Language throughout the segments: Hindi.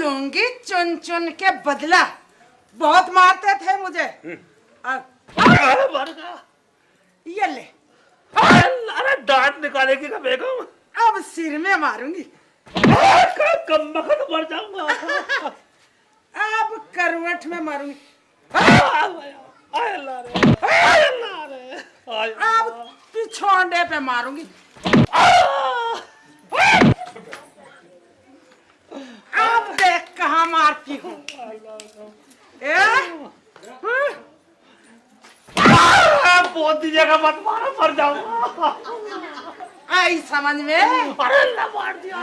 लूंगी चुन चुन के बदला। बहुत मारते थे मुझे। ये ले। अरे दांत निकालेगी का बेगम? अब सिर में मारूंगी। कम बखत मर जाऊंगा। अब करवट में मारूंगी। अब पिछोंडे पे मारूंगी। अब देख कहाँ मारती हूँ। बहुत जगह मत मारो, मर जाऊंगा। आई समझ में? अरे मार दिया।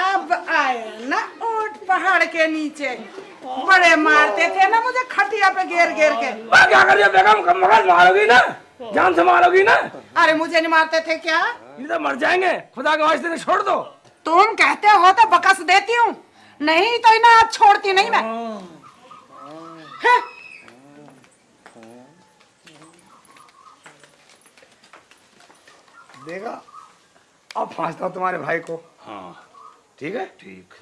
अब आए ना ऊंट पहाड़ के नीचे। बड़े मारते थे ना मुझे खटिया पे घेर घेर के। क्या करिए बेगम, कम मारोगी ना, जान से मारोगी ना। अरे मुझे नहीं मारते थे क्या? ये तो मर जाएंगे, खुदा के वास्ते छोड़ दो। तुम कहते हो तो बकस देती हूँ, नहीं तो इन्हें आज छोड़ती नहीं मैं। देखा, अब फांसता हूँ तुम्हारे भाई को। हाँ ठीक है। ठीक।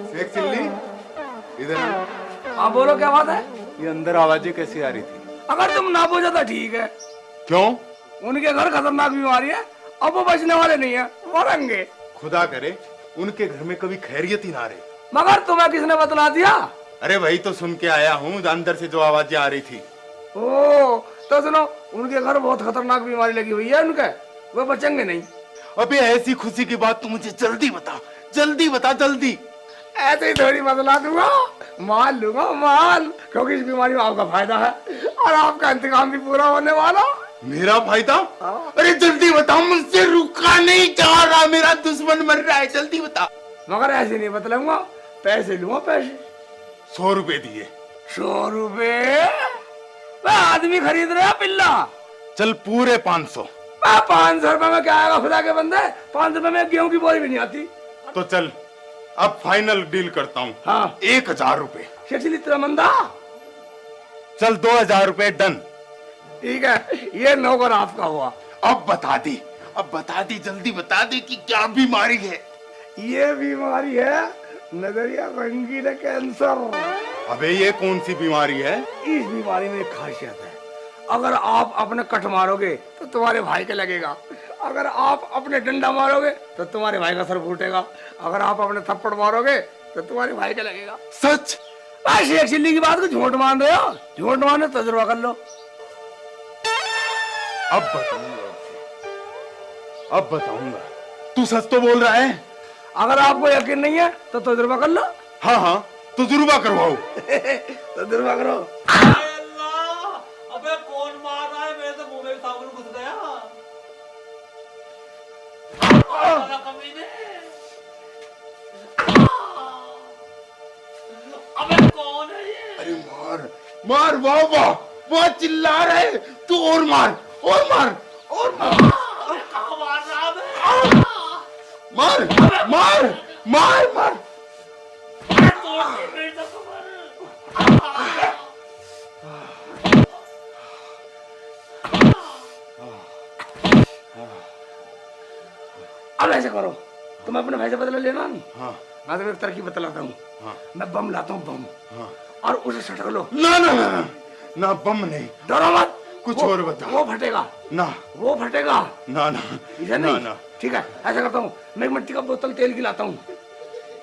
शेख चिल्ली, इधर। हाँ बोलो, क्या बात है? ये अंदर आवाजें कैसी आ रही थी? अगर तुम ना पूछो तो ठीक है। क्यों? उनके घर खतरनाक बीमारी है, अब वो बचने वाले नहीं है, मरेंगे। खुदा करे उनके घर में कभी खैरियत ही ना रहे। मगर तुम्हें किसने बतला दिया? अरे वही तो सुन के आया हूँ, अंदर से जो आवाजें आ रही थी। ओ तो सुनो, उनके घर बहुत खतरनाक बीमारी लगी हुई है उनके, वो बचेंगे नहीं। अबे ऐसी खुशी की बात तू मुझे जल्दी बता, जल्दी बता, जल्दी। ऐसे ही थोड़ी बतला दूंगा, माल लूंगा माल, क्योंकि इस बीमारी में आपका फायदा है और आपका इंतकाम भी पूरा होने वाला। मेरा फायदा? अरे जल्दी बता, मुझसे रुका नहीं जा रहा, मेरा दुश्मन मर रहा है, जल्दी बता। मगर ऐसे नहीं बतलाऊंगा, पैसे लूंगा, पैसे। 100 रुपए दिए। 100 रुपए? आदमी खरीद रहे पिल्ला। चल पूरे 500। 500 रुपए में क्या आएगा खुदा के बंदे, 500 रुपए में गेहूं की बोरी भी नहीं आती। तो चल अब फाइनल डील करता हूँ। हाँ 1000 रुपए। इतना मंदा? चल 2000 रुपए डन। ठीक है, ये नौकर आपका हुआ। अब बता दी, अब बता दी, जल्दी बता दी कि क्या बीमारी है। ये बीमारी है नजरिया रंगीन कैंसर। अबे ये कौन सी बीमारी है? इस बीमारी में एक खासियत है, अगर आप अपने कट मारोगे तो तुम्हारे भाई के लगेगा, अगर आप अपने डंडा मारोगे तो तुम्हारे भाई का सर फूटेगा, अगर आप अपने थप्पड़ मारोगे तो तुम्हारे भाई के लगेगा। सच? शेख चिल्ली की बात को झूठ मान रहे हो? झूठ मानने तजुर्बा कर लो। अब बताऊंगा, अब बताऊंगा। तू सच तो बोल रहा है? अगर आपको यकीन नहीं है तो तजुर्बा कर लो। हाँ हाँ तजुर्बा करवाओ। तजुर्बा करो। अबे कौन मार रहा है? मेरे तो मुंह में साबुन घुस गया। कमीने। अबे कौन है ये? अरे मार मार, वाह वाह वाह, चिल्ला रहे। तू और मार, और मार, और मार। कहाँ मार रहा है? मार मार मार मार। अब ऐसे करो, तुम अपने भाई से बदला लेना नहीं। हाँ मैं तुम्हें एक तरकीब बतलाता हूँ। हाँ मैं बम लाता हूँ, बम। हाँ और उसे सटक लो। ना ना ना ना, ना बम नहीं, डरो मत, कुछ और बता। वो फटेगा ना वो फटेगा। ना ना इसे ना नहीं। ना। ठीक है, ऐसा करता हूँ, मैं एक मिट्टी का बोतल तेल की लाता हूँ,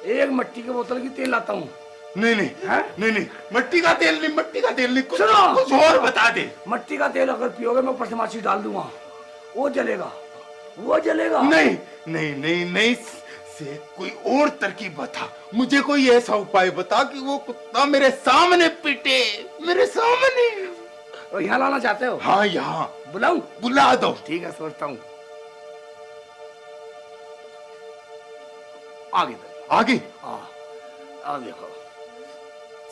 एक मिट्टी की बोतल की तेल लाता हूँ। नहीं नहीं है? नहीं नहीं, मिट्टी का तेल नहीं, मिट्टी का तेल नहीं, कुछ सुनो। कुछ और बता दे। मिट्टी का तेल अगर पियोगे मैं ऊपर से माचिस डाल दूंगा, वो जलेगा, वो जलेगा। नहीं नहीं नहीं नहीं, से कोई और तरकीब बता, मुझे कोई ऐसा उपाय बता कि वो कुत्ता मेरे सामने पिटे, मेरे सामने। तो यहाँ लाना चाहते हो? हाँ यहाँ बुलाऊं? बुला दो। ठीक है, सोचता हूँ। आगे आगे आ देखो।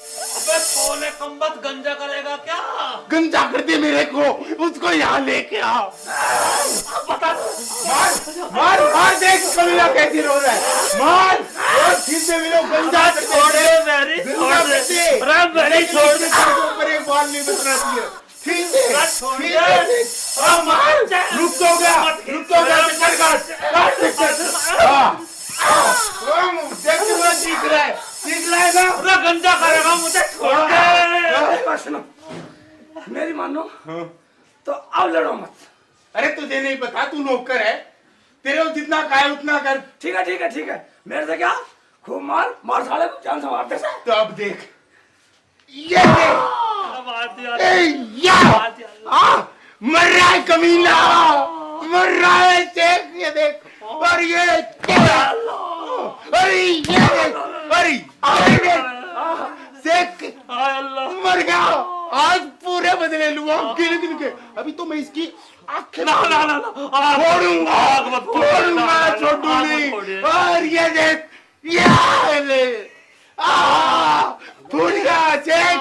अबे कौन है कम्बत, गंजा करेगा क्या? गंजा कर दे मेरे को, उसको यहाँ लेके आओ। बता। मार मार मार, देख कमीना कैसी रो रहा है। मार फिर से मिलो गंजा कर छोड़ दे मेरी, छोड़ दे। अरे मेरी छोड़ दे। ऊपर एक बाल नहीं बचना चाहिए। ठीक है, छोड़ ठीक दे। है। हाँ, मार। रुक तो गया, रुक तो गया। चल काट चल। हाँ, देख कितना सीख रहा है, सीख रहा है ना। पूरा गंजा करेगा मुझे, छोड़ दे। मेरी बात सुनो, मेरी मानो तो अब लड़ो मत। अरे तुझे नहीं पता, तू नौकर है, तेरे को जितना कहा उतना कर। ठीक है ठीक है ठीक है, मेरे से क्या खूब मार मार साले को जान से मारते से। तो अब देख, ये देख, मार दिया, ए, या मार दिया। मर रहा है कमीना, मर रहा है चेक, ये देख। और ये अरे ये देख, अरे देख, हाय अल्लाह। मर गया। आज पूरे बदले लूंगा गिन गिन के। अभी तो मैं इसकी आंखें ना ना ना फोड़ूंगा, आग मत फोड़, फोड़ूंगा, ना, ना, छोटू आग नहीं। मत फोड़िए। और ये देख, ये ले, फूट गया चेक,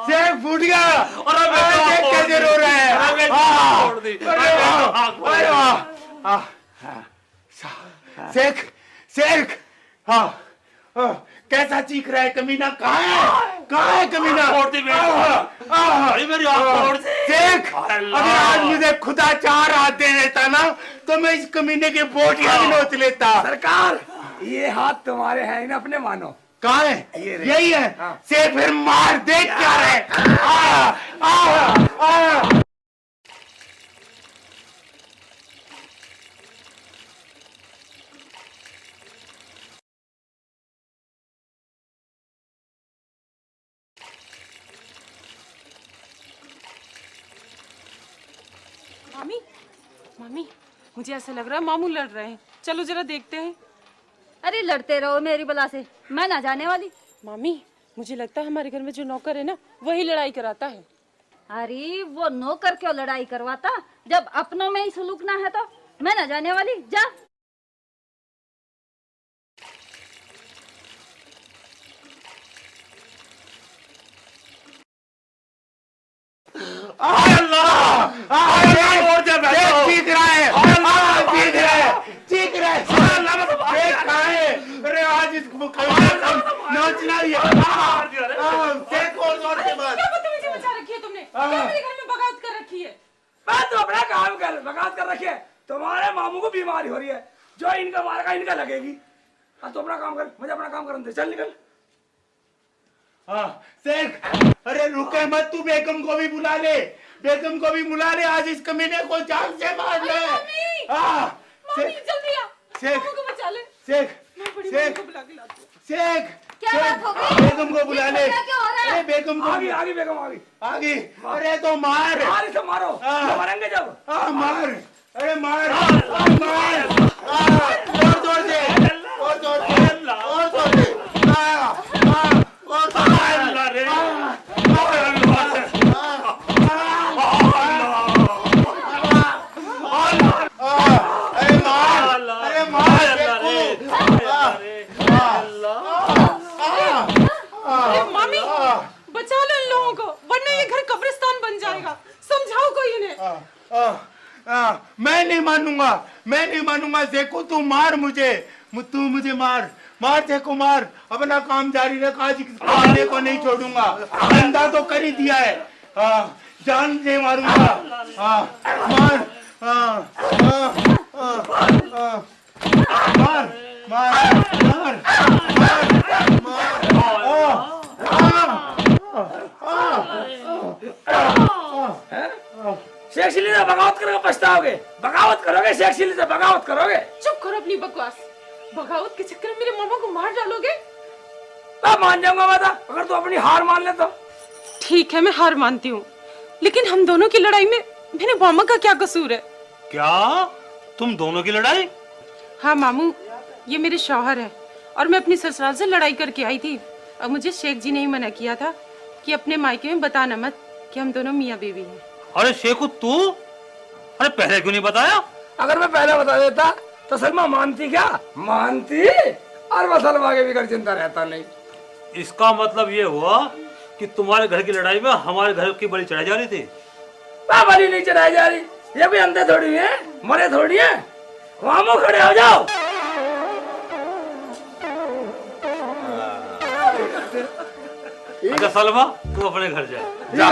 चेक फूट गया। अरे बेटा, देख फोड़ कैसे दी। रो रहा है। अरे बेटा, फोड़ दी। अरे वाह, आग फोड़ अरे दी। वाह। शेख, शेख, कैसा चीख रहा है कमीना? कहाँ है, कहाँ है कमीना? फोड़ दी मेरी। भाई मेरी आँख फोड़ दी। शेख, अगर आज मुझे खुदा 4 हाथ दे देता ना, तो मैं इस कमीने के बोटियां भी नोच लेता। सरकार, ये हाथ तुम्हारे हैं ना, अपने मानो। कहाँ है? ये रहे। यही है। हाँ। से फिर मार, देख क्या रहे। आ, आ, आ। मामी, मामी, मुझे ऐसा लग रहा है मामू लड़ रहे हैं। चलो जरा देखते हैं। अरे लड़ते रहो मेरी बला से, मैं ना जाने वाली। मामी, मुझे लगता है हमारे घर में जो नौकर है ना, वही लड़ाई कराता है। अरे वो नौकर क्यों लड़ाई करवाता, जब अपनों में ही सुलूक ना है तो मैं ना जाने वाली। जा। चीख रहा है, चीख रहा है, चीख रहा है। देख कहाँ है? अरे आज इसको नाचना ही है। देख और जोर से बस। क्या बदतमीजी मचा रखी है तुमने? क्या मेरे घर में बगावत कर रखी है? मैं तो अपना काम कर बगावत कर रखी है। तुम्हारे मामू को बीमारी हो रही है, जो इनका मारेगा इनका लगेगी। तो अपना काम कर, मुझे अपना काम करने दे। चल निकल। शेख, अरे रुके मत, तू बेगम को भी बुला ले, बेगम को भी बुला ले। आज इस कमीने को जान से मार ले। मामी, जल्दी आ। शेख, मामू को बचा ले। शेख, मैं बड़ी शेख, मामी को बुला के लाती हूँ। शेख, क्या शेख, बात हो गई? बेगम को बुला ले। क्या हो रहा है? अरे बेगम को आगे आगे बेगम आगे आगे। अरे तो मार, मार इसे, मारो। हाँ। मरेंगे जब। मार, अरे मार, मार, और जोर से, और जोर से, और जोर से, और जोर से। अल्लाह रे। अरे मार, अरे मार, अरे मामी, बचा लो इन लोगों को, वरना ये घर कब्रिस्तान बन जाएगा। समझाओ कोई इन्हें। मैं नहीं मानूंगा, मैं नहीं मानूंगा। देखो तू मार मुझे, तू मुझे मार, मार देखो मार। अपना काम जारी रख, आज खाने को नहीं छोड़ूंगा। धंधा तो कर ही दिया है, जान से मारूंगा। मार, मार, मार, मार, शेख चिल्ली से बगावत करोगे पछताओगे। बगावत करोगे, शेख चिल्ली से बगावत करोगे। चुप करो अपनी बकवास। बगावत के चक्कर में मेरे मामा को मार डालोगे? मैं मान जाऊंगा माता, अगर तू अपनी हार मान ले तो। ठीक है, मैं हार मानती हूँ, लेकिन हम दोनों की लड़ाई में मेरे मामा का क्या कसूर है? क्या तुम दोनों की लड़ाई? हाँ मामू, ये मेरे शौहर है और मैं अपनी ससुराल से लड़ाई करके आई थी और मुझे शेख जी ने ही मना किया था कि अपने मायके में बताना मत कि हम दोनों मियाँ बीवी हैं। अरे शेखू तू, अरे पहले क्यों नहीं बताया? अगर मैं पहले बता देता तो सलमा मानती क्या? मानती, और मैं सलमा के बिगड़ चिंता रहता नहीं। इसका मतलब ये हुआ कि तुम्हारे घर की लड़ाई में हमारे घर की बलि चढ़ाई जा रही थी। बलि नहीं चढ़ाई जा रही, ये भी अंधे थोड़ी है, मरे थोड़ी है। वहां खड़े हो जाओ। अच्छा सलमा तू अपने घर जा। जा।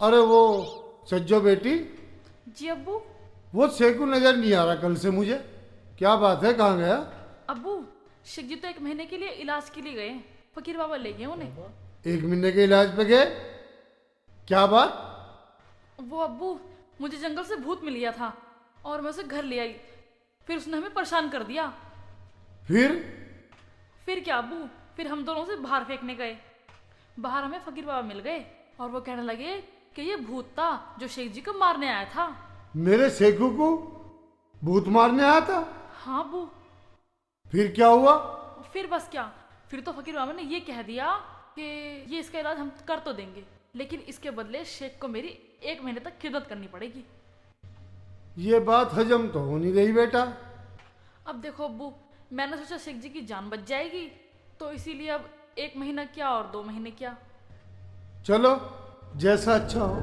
अरे वो सज्जो बेटी, जी अब्बू। वो शेखू नजर नहीं आ रहा कल से मुझे, क्या बात है, कहाँ गया? अब्बू शेख जी तो 1 महीने के लिए इलाज के लिए गए, फकीर बाबा ले गए उन्हें। 1 महीने के इलाज पे गए? क्या बात? वो अब्बू, मुझे जंगल से भूत मिल गया था और मैं उसे घर ले आई, फिर उसने हमें परेशान कर दिया। फिर क्या अब्बू, फिर हम दोनों से बाहर फेंकने गए। बाहर हमें फकीर बाबा मिल गए और वो कहने लगे कि ये भूत था जो शेख जी को मारने आया था। मेरे शेखू को भूत मारने आया था? हाँ अब्बू। फिर क्या हुआ? फिर बस क्या, फिर तो फकीर बाबा ने ये कह दिया कि ये इसका इलाज हम कर तो देंगे, लेकिन इसके बदले शेख को मेरी 1 महीने तक खिदमत करनी पड़ेगी। ये बात हजम तो हो नहीं रही बेटा। अब देखो अब्बू, मैंने सोचा शेख जी की जान बच जाएगी, तो इसीलिए अब 1 महीना क्या और 2 महीने क्या। चलो जैसा अच्छा हो।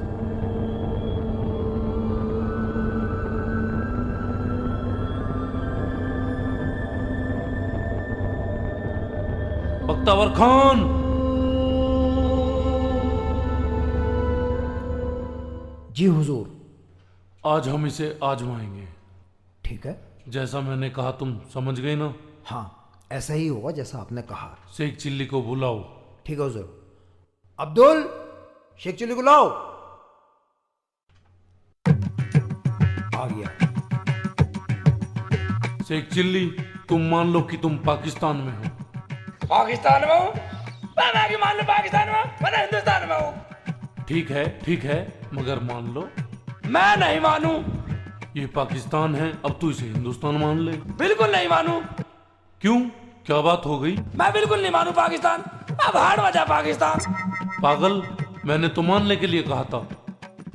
बख्तावर खान, जी हुजूर। आज हम इसे आजमाएंगे। ठीक है। जैसा मैंने कहा तुम समझ गए ना? हाँ, ऐसा ही होगा जैसा आपने कहा। शेख चिल्ली को बुलाओ। ठीक है हुजूर। अब्दुल, शेख चिल्ली को लाओ। आ गया। शेख चिल्ली, तुम मान लो कि तुम पाकिस्तान में हो। पाकिस्तान में हूँ? मैं कि मान लो पाकिस्तान में हूँ, मैं हिंदुस्तान में हूँ। ठीक है, मगर मान लो। मैं नहीं मानू। ये पाकिस्तान है, अब तू इसे हिंदुस्तान मान ले। बिल्कुल नहीं मानू। क्यों, क्या बात हो गई? मैं बिल्कुल नहीं मानू पाकिस्तान। अब हाड़ बजा पाकिस्तान। पागल, मैंने तो मानने के लिए कहा था।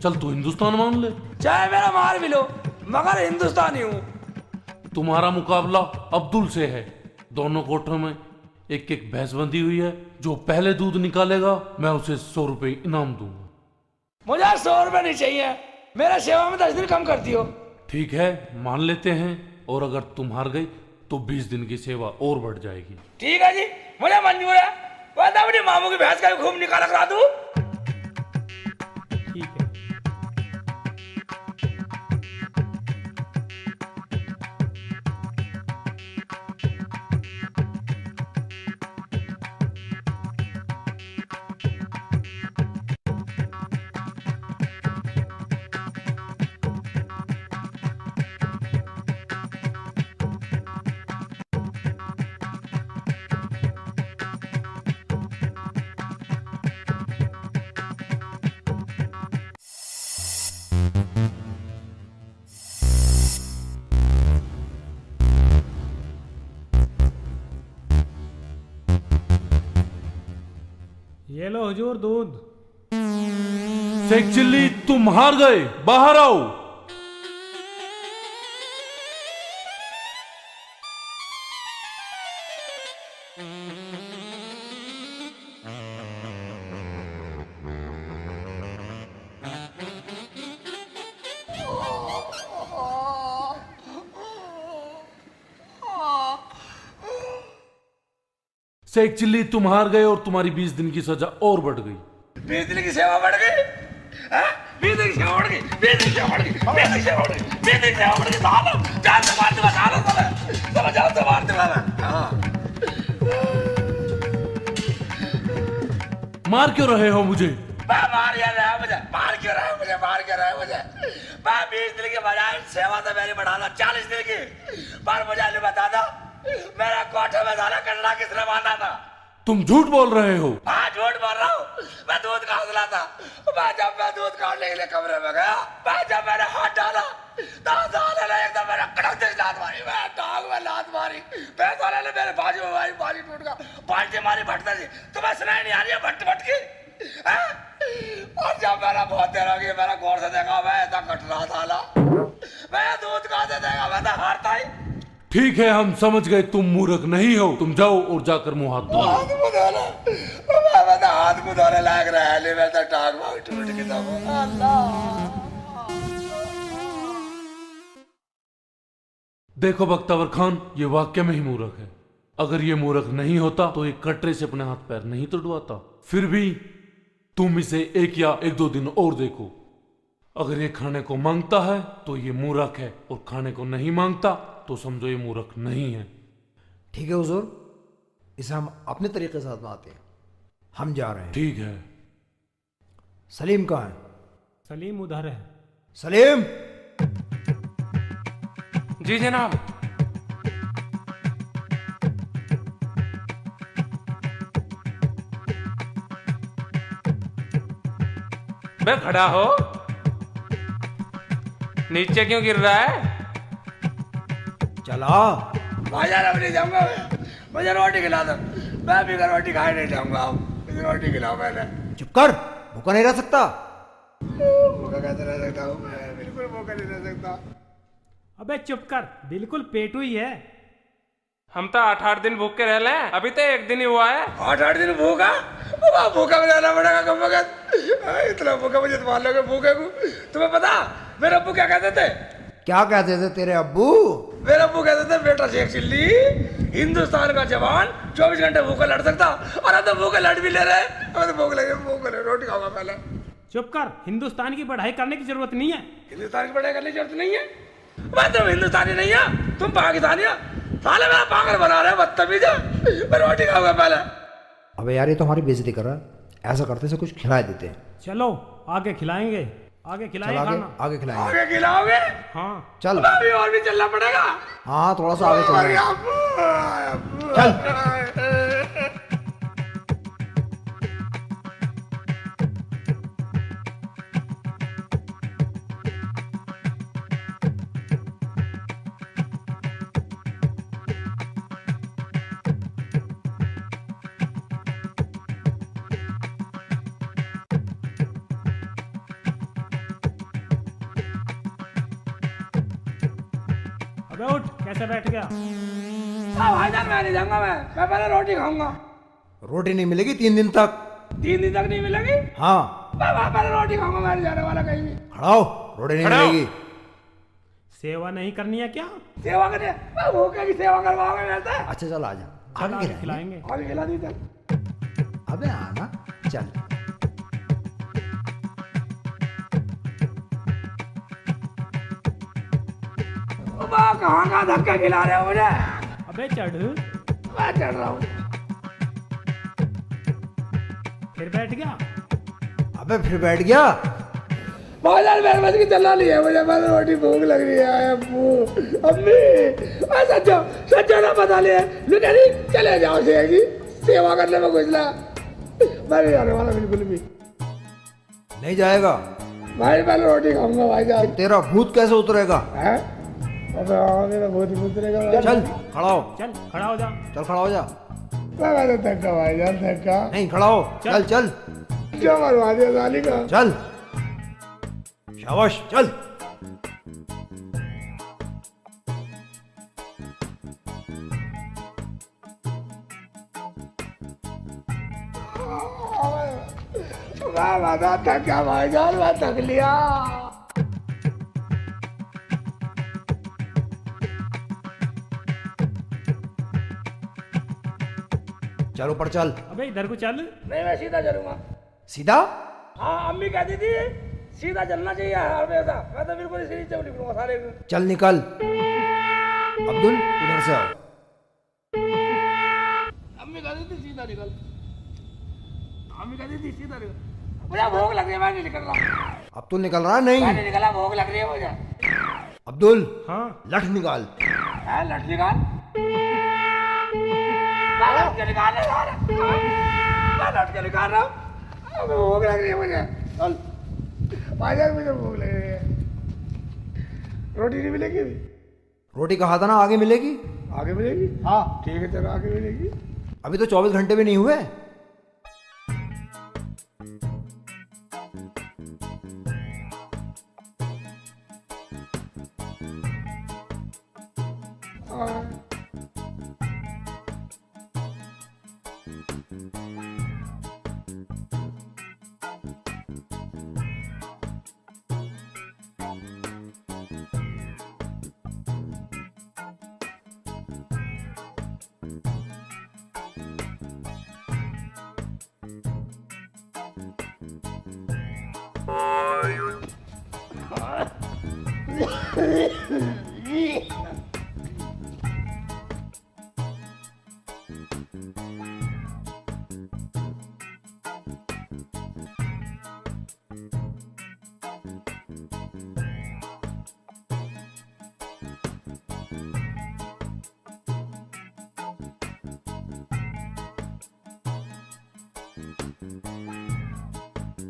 चल तू हिंदुस्तान मान ले। चाहे मेरा मार भी लो, मगर हिंदुस्तानी हूँ। तुम्हारा मुकाबला अब्दुल से है। दोनों कोठों में एक एक भैंस बंधी हुई है। जो पहले दूध निकालेगा मैं उसे 100 रुपए इनाम दूंगा। मुझे 100 रुपए नहीं चाहिए, मेरा सेवा में 10 दिन कम कर दियो। ठीक है, मान लेते हैं। और अगर तुम हार गई तो 20 दिन की सेवा और बढ़ जाएगी। ठीक है जी, मुझे मंजूर है। वरना अपनी मामू की भैंस का खूब निकाला करा दूं। ठीक है। ये लो हुजूर दूध। शेख चिल्ली, तुम हार गए, बाहर आओ। शेख चिल्ली, तुम हार गए और तुम्हारी 20 दिन की सजा और बढ़ गई। 20 दिन की सेवा बढ़ गई? 20 दिन की सेवा बढ़ गई? 20 दिन की सेवा बढ़ गई? 20 दिन की सेवा बढ़ गई? 20 दिन की सेवा बढ़ गई? सालो जान से मारते मैं, सालो जान से मारते मैं। मार क्यों रहे हो मुझे? मार क्यों रहा है मुझे? मार क्यों रहा है मुझे? मार क्यों रहा है मुझे? मैं 20 दिन के बजाय सेवा तो मेरी बढ़ा ला 40 दिन की। पर मुझे नहीं बता दो, मेरा कोठे में साला कटरा किसने बांधा था? तुम झूठ बोल रहे हो। हाँ, झूठ बोल रहा हूँ। मैं दूध का हौसला था। जब मैं दूध काटने के लिए कमरे में गया, जब मैंने हाथ डाला तो साले ने एकदम मेरा कड़क से लात मारी। मैं टांग में लात मारी, साले ने मेरे बाजू में मारी, बाली टूट गया। बाल्टी मारी भटता जी, तुम्हें सुनाई नहीं आ रही है भट भट की? और जब मेरा बहुत देर हो गई, मेरा गौर से देखा, मैं ऐसा कट रहा था। मैं दूध कहाँ से देगा? मैं तो हारता ही। ठीक है, हम समझ गए तुम मूर्ख नहीं हो। तुम जाओ और जाकर मुंह हाथ धो। हाथ मुंह धोने लायक रहा है, मेरे तो टांग में टूट गई था। अल्लाह। देखो बख्तावर खान, ये वाकई में ही मूर्ख है। अगर ये मूर्ख नहीं होता तो ये कटरे से अपने हाथ पैर नहीं तोड़वाता। फिर भी तुम इसे 1 या 1-2 दिन और देखो। अगर ये खाने को मांगता है तो ये मूर्ख है, और खाने को नहीं मांगता तो समझो ये मूर्ख नहीं है। ठीक है हुजूर, इसे हम अपने तरीके से आजमाते हैं। हम जा रहे हैं। ठीक है। सलीम कहाँ है? सलीम उधर है। सलीम। जी जनाब। बे खड़ा हो, नीचे क्यों गिर रहा है? चला। भाईजान अब नहीं जाऊंगा मैं, मुझे रोटी खिला दो। मैं भी रोटी खाए नहीं जाऊंगा। अब मुझे रोटी खिलाओ। मैंने चुप कर, भूखा नहीं रह सकता। भूखा कैसे रह सकता हूँ मैं? बिल्कुल भूखा नहीं रह सकता। अबे चुप कर, बिल्कुल पेटू ही है। हम तो 8-8 दिन भूख के रह ले, अभी तो 1 दिन ही हुआ है। 8-8 दिन भूखा? भूखा में रहना पड़ेगा कम वक्त। इतना भूखा मुझे मान लोगे भूखे को? तुम्हें पता मेरे अब्बू क्या कहते थे? क्या कहते थे तेरे अब्बू? मेरे अब्बू कहते थे, बेटा शेख चिल्ली, हिंदुस्तान का जवान 24 घंटे भूखा लड़ सकता। और अब तो भूखे लड़ भी ले रहे। अब तो भूख लगे, भूख लगे, रोटी खाऊंगा पहले। चुप कर, हिंदुस्तान की पढ़ाई करने की जरूरत नहीं है। हिंदुस्तान की पढ़ाई करने की जरूरत नहीं है? मैं तुम हिंदुस्तानी नहीं है, तुम पाकिस्तानी हो। साले मेरा पागल बना रहे हो, बदतमीज। मैं रोटी खाऊंगा पहले। अबे यार, ये तो हमारी बेइज्जती कर रहा है। ऐसा करते से कुछ खिला देते हैं। चलो आगे खिलाएंगे, आगे खिलाएंगे खाना। आगे खिलाएंगे। आगे खिलाओगे? हाँ चल। अभी और भी चलना पड़ेगा। हाँ, थोड़ा सा आगे चल। चल। अबे उठ, कैसे बैठ गया? भाईजान मैं नहीं जाऊंगा। मैं पहले रोटी खाऊंगा। रोटी नहीं मिलेगी 3 दिन तक। 3 दिन तक नहीं मिलेगी? हाँ। मैं पहले रोटी खाऊंगा। मैं नहीं जाने वाला कहीं भी। खड़ा हो, रोटी नहीं मिलेगी। सेवा नहीं करनी है क्या? सेवा करने? भूखे की सेवा करवाओगे मेरे से? अच्छा चल आजा, चल आगे खिलाएंगे। आगे खिला दी चल। अबे आना, चल। कहाँ का धक्का खिला रहे हो मुझे? अबे चढ़। मैं चढ़ रहा हूँ। फिर बैठ गया। अबे फिर बैठ गया। भाईजान मेरे बस की चलना नहीं है मुझे। मैं रोटी भूख लग रही है। अम्मू, अम्मी, सच्चो सच्चो ना बता लिया। लुटेरी चले जाओ सेगी, सेवा करने में कुछ ना। मैं नहीं जाने वाला बिल्कुल भी। नहीं जाएगा भाई, पहले रोटी खाऊंगा भाईजान। तेरा भूत कैसे उतरेगा? है? अबे मेरा बहुत ही उतरेगा। चल खड़ा हो। चल खड़ा हो जा। चल खड़ा हो जा। मैं धक्का भाईजान, धक्का नहीं, खड़ा हो। चल चल। क्या मरवा दिया साली का? चल, शाबाश, चल। मैं धक्का भाईजान, मैं थक लिया। चल ऊपर चल। अबे इधर को चल। नहीं, मैं सीधा चलूंगा। सीधा? हाँ, अम्मी कहती थी सीधा चलना चाहिए हमेशा। मैं तो बिल्कुल इसी नीचे निकलूंगा सारे। चल निकल। अब्दुल उधर से आओ। अम्मी कहती थी सीधा निकल। अम्मी कहती थी सीधा निकल। मुझे भूख लग रही है, मैं नहीं निकल रहा। अब तू निकल रहा? नहीं, मैं नहीं निकला, भूख लग रही है मुझे। अब्दुल। हाँ। लठ निकाल। है लठ निकाल। मैं लठ के निकाल रहा हूँ। मैं लठ के निकाल रहा हूँ। भूख लग रही है मुझे। चल भाईजान, मुझे भूख लग रही है। रोटी नहीं मिलेगी? रोटी कहा था ना आगे मिलेगी। आगे मिलेगी? हाँ ठीक है, चलो आगे मिलेगी। अभी तो 24 घंटे भी नहीं हुए।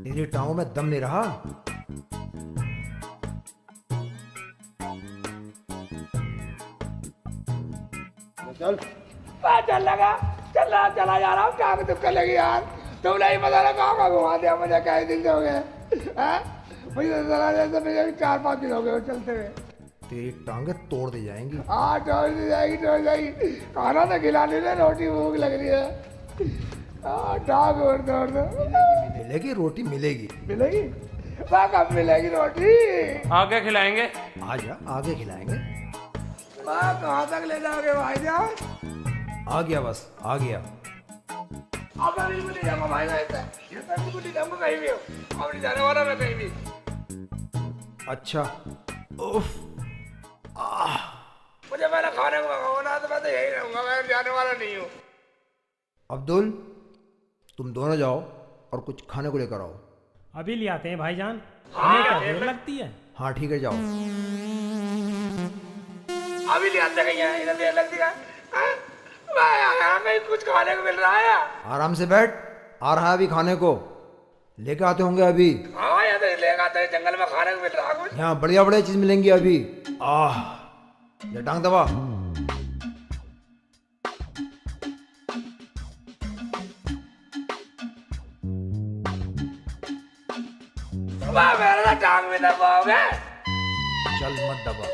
तेरी टांगों में दम नहीं रहा। चल चल लगा, चला जा रहा हूँ, टांग दुख लगी यार। तुम नहीं पता ना कहाँ घुमा दिया मुझे, कई दिन से हो गए। मुझे 4-5 दिन हो गए चलते हुए। तेरी टांगे तोड़ दी जाएंगी। हाँ तोड़ दी जाएगी। खाना तो खिलाने दे, रोटी भूख लग रही है। टांग और तोड़ दो। मिलेगी रोटी मिलेगी। वहाँ कब मिलेगी रोटी? आगे खिलाएंगे। आजा आगे खिलाएंगे। वहाँ कहाँ तक ले जाओगे भाईजान? आ गया बस आ गया। अब मैं बिल्कुल नहीं जाऊंगा भाई, ये मैं बिल्कुल नहीं जाऊंगा कहीं भी। अब नहीं जाने वाला मैं कहीं भी। अच्छा उफ मुझे मैंने खाने को होना तो मैं तो यही रहूंगा, मैं जाने वाला नहीं हूँ। अब्दुल तुम दोनों जाओ और कुछ खाने को लेकर आओ। अभी ले आते हैं भाईजान, हमें क्या देर लगती है। हाँ ठीक है जाओ। अभी ले आते कहीं है, इधर देर लगती है। यहाँ कहीं कुछ खाने को मिल रहा है? आराम से बैठ, आ रहा है अभी खाने को। लेके आते होंगे अभी। हाँ यहाँ तो लेके आते हैं, जंगल में खाने को मिल रहा है कुछ। यहाँ बढ़िया बढ़िया चीज मिलेंगी अभी। ले टांग दबा। मेरा टांग में दबाओगे? चल मत दबा।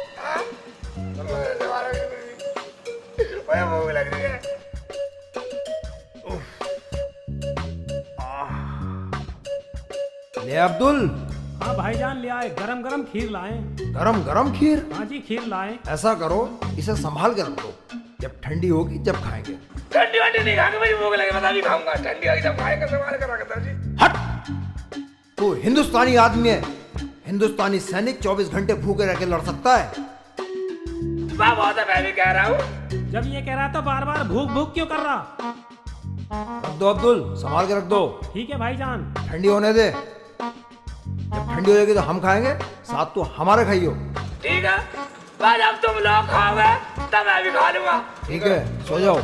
मुझे भूख लग रही है। ले अब्दुल। हाँ भाईजान ले आए, गरम गरम खीर लाए। गरम गरम खीर? हाँ जी खीर लाए। ऐसा करो इसे संभाल के रख दो, जब ठंडी होगी जब खाएंगे। ठंडी वाटी नहीं खाएंगे, मुझे भूख लगे मैं अभी खाऊंगा। ठंडी होगी जब खाएंगे, संभाल कर रख दो जी। हट, तू हिंदुस्तानी आदमी है, हिंदुस्तानी सैनिक 24 घंटे भूखे रह के लड़ सकता है? बहुत है, मैं भी कह रहा हूँ। जब ये कह रहा तो बार बार भूख भूख क्यों कर रहा? रख दो अब्दुल, संभाल के रख दो। ठीक है भाईजान। ठंडी होने दे, जब ठंडी हो जाएगी तो हम खाएंगे, साथ तो हमारे खाइयो। ठीक है, बाद अब तुम लोग खाओगे तब मैं भी खा लूंगा। ठीक है, सो जाओ।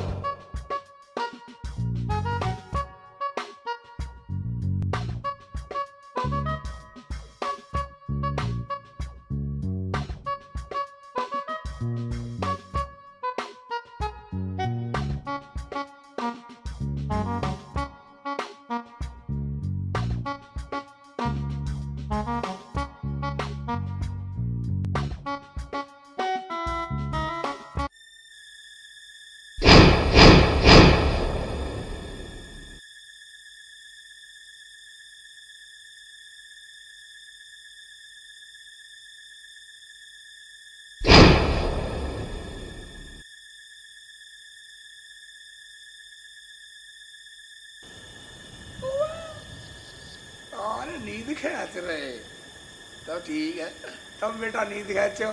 नींद खेच रहे तो ठीक है, तब बेटा नींद खेचो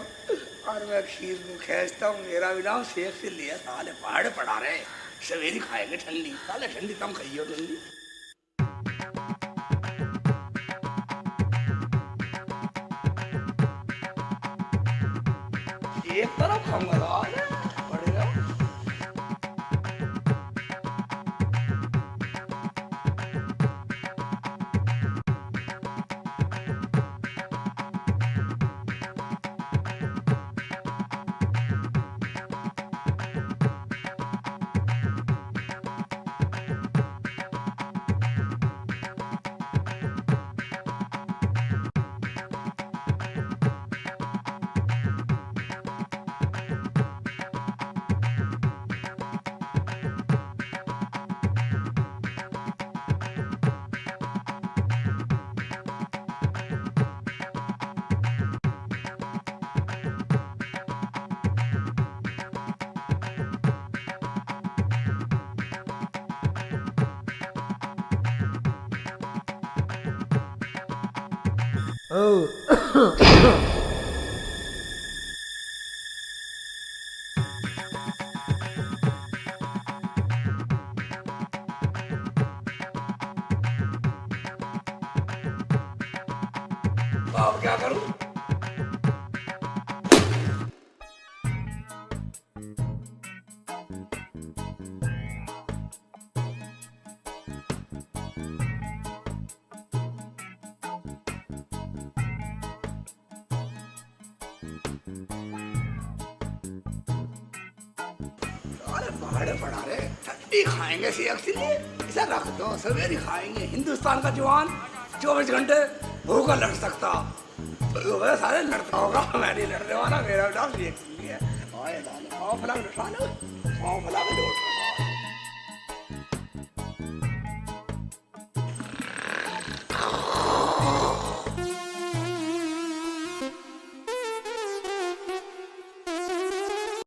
और मैं खीर को खेचता हूँ। मेरा भी नाम शेख से लिया, साले पहाड़ पड़ा रहे, सवेरी खाएंगे ठंडी। साले ठंडी तम खाइयो ठंडी। एक तरफ खाऊंगा पड़ेगा। करूं? बड़े बड़ा रे ठंडी खाएंगे सेक से इसे रख दो, सवेरे खाएंगे। हिंदुस्तान का जवान 24 घंटे भूखा लड़ सकता, तो वह सारे लड़ता होगा, मैं नहीं लड़ने वाला। मेरा डाल सेक है फला फला